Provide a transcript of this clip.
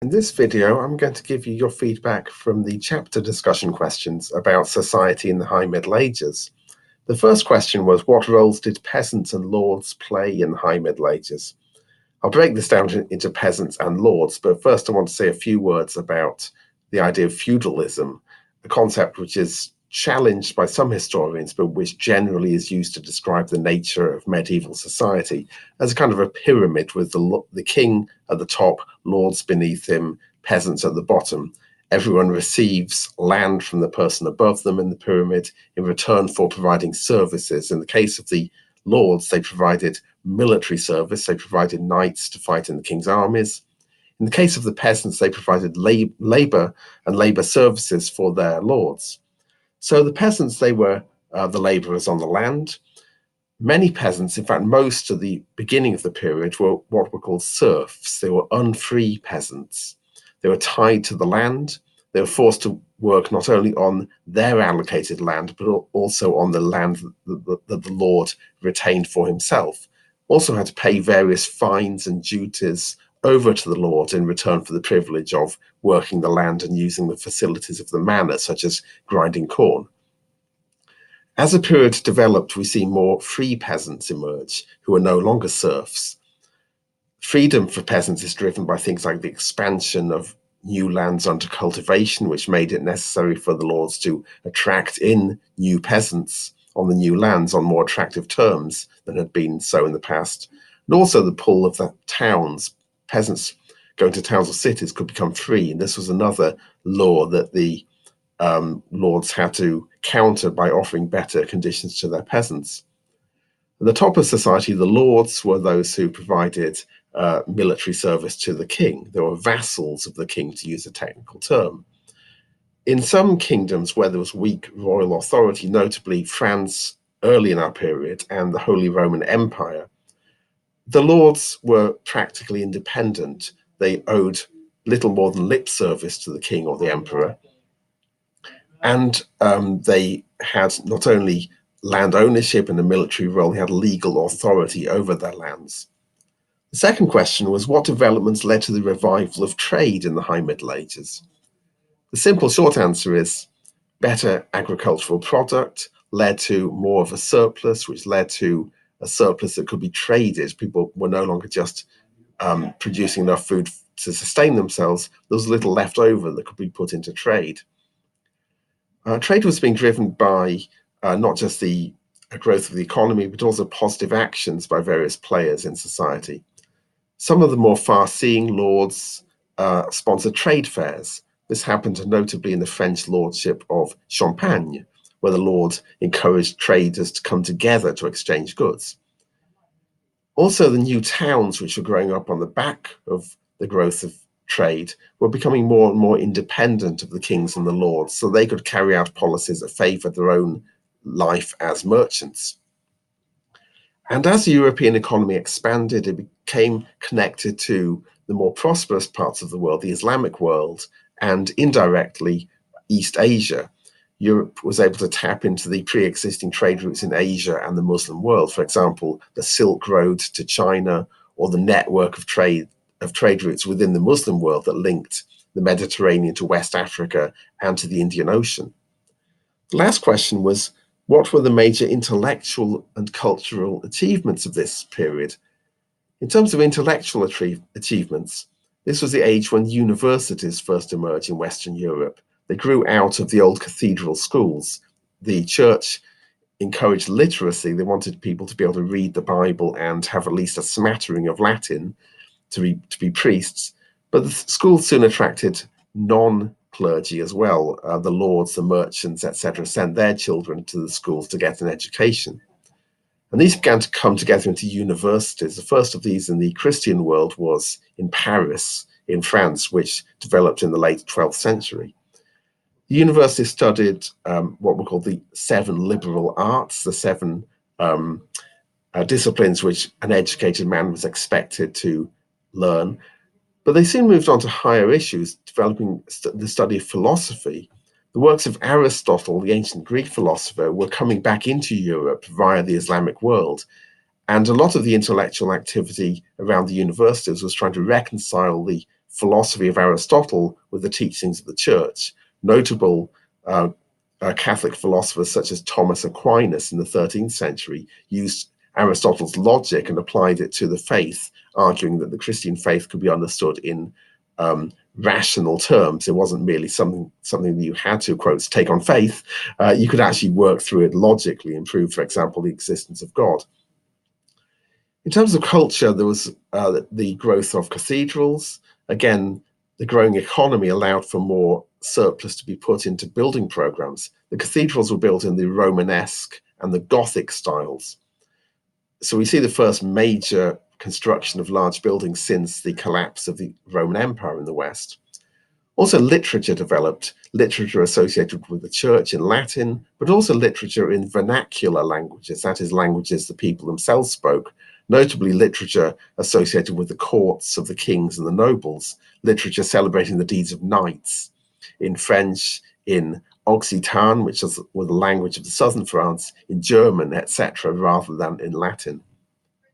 In this video, I'm going to give you your feedback from the chapter discussion questions about society in the High Middle Ages. The first question was, what roles did peasants and lords play in the High Middle Ages? I'll break this down into peasants and lords, but first I want to say a few words about the idea of feudalism, a concept which is challenged by some historians, but which generally is used to describe the nature of medieval society as a kind of a pyramid with the king at the top, lords beneath him, peasants at the bottom. Everyone receives land from the person above them in the pyramid in return for providing services. In the case of the lords, they provided military service, they provided knights to fight in the king's armies. In the case of the peasants, they provided labor and labor services for their lords. So the peasants, they were the laborers on the land. Many peasants, in fact, most at the beginning of the period, were what were called serfs. They were unfree peasants. They were tied to the land. They were forced to work not only on their allocated land, but also on the land that the lord retained for himself. Also had to pay various fines and duties over to the lord in return for the privilege of working the land and using the facilities of the manor, such as grinding corn. As the period developed, we see more free peasants emerge who are no longer serfs. Freedom for peasants is driven by things like the expansion of new lands under cultivation, which made it necessary for the lords to attract in new peasants on the new lands on more attractive terms than had been so in the past. And also the pull of the towns. Peasants going to towns or cities could become free, and this was another law that the lords had to counter by offering better conditions to their peasants. At the top of society, the lords were those who provided military service to the king. They were vassals of the king, to use a technical term. In some kingdoms where there was weak royal authority, notably France early in our period and the Holy Roman Empire, the lords were practically independent. They owed little more than lip service to the king or the emperor. And they had not only land ownership and a military role, they had legal authority over their lands. The second question was, what developments led to the revival of trade in the High Middle Ages? The simple short answer is better agricultural product led to more of a surplus, which led to a surplus that could be traded. People were no longer just producing enough food to sustain themselves. There was little left over that could be put into trade. Trade was being driven by not just the growth of the economy, but also positive actions by various players in society. Some of the more far-seeing lords sponsored trade fairs. This happened notably in the French lordship of Champagne, where the lord encouraged traders to come together to exchange goods. Also, the new towns which were growing up on the back of the growth of trade were becoming more and more independent of the kings and the lords, so they could carry out policies that favored their own life as merchants. And as the European economy expanded, it became connected to the more prosperous parts of the world, the Islamic world, and indirectly East Asia. Europe was able to tap into the pre-existing trade routes in Asia and the Muslim world, for example, the Silk Road to China, or the network of trade routes within the Muslim world that linked the Mediterranean to West Africa and to the Indian Ocean. The last question was, what were the major intellectual and cultural achievements of this period? In terms of intellectual achievements, this was the age when universities first emerged in Western Europe. They grew out of the old cathedral schools. The church encouraged literacy. They wanted people to be able to read the Bible and have at least a smattering of Latin to be priests. But the schools soon attracted non-clergy as well. The lords, the merchants, etc., sent their children to the schools to get an education. And these began to come together into universities. The first of these in the Christian world was in Paris, in France, which developed in the late 12th century. The university studied what were called the 7 liberal arts, the 7 disciplines which an educated man was expected to learn. But they soon moved on to higher issues, developing the study of philosophy. The works of Aristotle, the ancient Greek philosopher, were coming back into Europe via the Islamic world. And a lot of the intellectual activity around the universities was trying to reconcile the philosophy of Aristotle with the teachings of the church. Notable Catholic philosophers such as Thomas Aquinas in the 13th century used Aristotle's logic and applied it to the faith, arguing that the Christian faith could be understood in rational terms. It wasn't merely something that you had to, quotes, take on faith. You could actually work through it logically and prove, for example, the existence of God. In terms of culture, there was the growth of cathedrals. Again, the growing economy allowed for more surplus to be put into building programs. The cathedrals were built in the Romanesque and the Gothic styles. So we see the first major construction of large buildings since the collapse of the Roman Empire in the West. Also, literature developed, literature associated with the church in Latin, but also literature in vernacular languages, that is, languages the people themselves spoke, notably literature associated with the courts of the kings and the nobles, literature celebrating the deeds of knights in French, in Occitan, which was the language of the southern France, in German, etc., rather than in Latin.